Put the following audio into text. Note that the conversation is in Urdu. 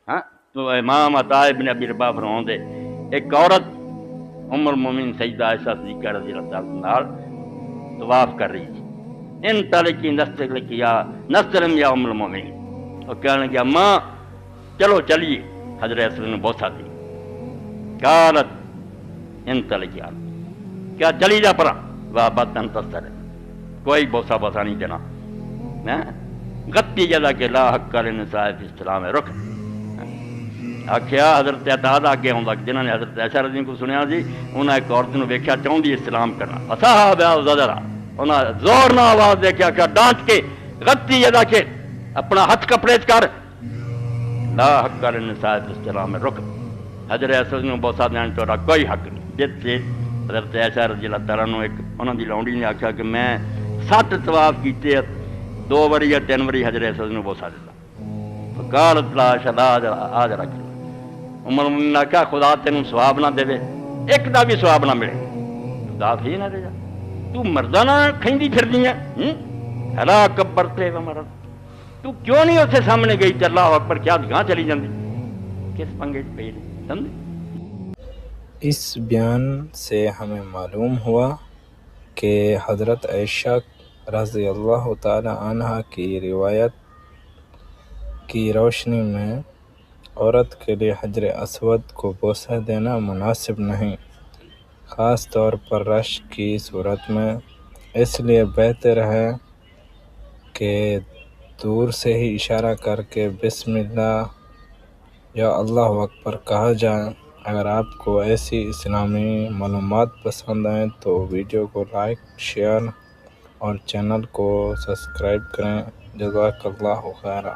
ہاں تو امام عطا ابن ابی رباح فرماਉਂਦੇ ایک عورت ام المومنین سیدہ عائشہ صدیقہ رضی اللہ تعالیٰ نال طواف کر رہی تھی ان طلقی نستغلق یا نستلم یا ام المومنین اور کہنے لگا ماں چلو چلیے حضرت اسود نے بوسہ دی قالت ان طلقی کیا چلی جا پرا وابتن تصر کوئی بوسہ بوسہ نہیں دینا غتی جدا کہ لا حق کر نساء فی السلام رکن آخیا حضرت عطا اگے آਉਂਦਾ جنہوں نے حضرت عائشہ رضی کو سنیا سی انہیں ایک عورت نو ویکھیا چاہندی اسلام کرنا اصحاب زجرا انہاں زور نال آواز دے کے آخیا ڈانٹ کے غتی جدا کہ اپنا ہاتھ کپڑے چ کر لا حق کر نساء فی السلام رکن حضرت اسود نو بوسہ دین تہاڈا کوئی حق نہیں جس سے حضرت عائشہ رضی اللہ تعالیٰ نو ایک انہاں دی لونڈی نے آخیا کہ میں 7 طواف کیتے 2 واری یا 3 واری حضرت اسود نو بوسہ دیتا فقالت لا شلا آج رکھ عمر نے کہا خدا تینوں ثواب نہ دے ایک دا بھی ثواب نہ ملے خدا ہی نہ دے جا تو مردانہ کھیندی پھردی ہے ہلا کبرتے و مرد تو کیوں نہیں اسے سامنے گئی تے اللہ اکبر کیا گاں چلی جاندی کس پنگے پہ سمجھ۔ اس بیان سے ہمیں معلوم ہوا کہ حضرت عائشہ رضی اللہ تعالی عنہا کی روایت کی روشنی میں عورت کے لیے حجر اسود کو بوسہ دینا مناسب نہیں، خاص طور پر رش کی صورت میں۔ اس لیے بہتر ہے کہ دور سے ہی اشارہ کر کے بسم اللہ یا اللہ اکبر کہا جائے۔ اگر آپ کو ایسی اسلامی معلومات پسند آئیں تو ویڈیو کو لائک، شیئر اور چینل کو سبسکرائب کریں۔ جزاک اللہ خیرہ۔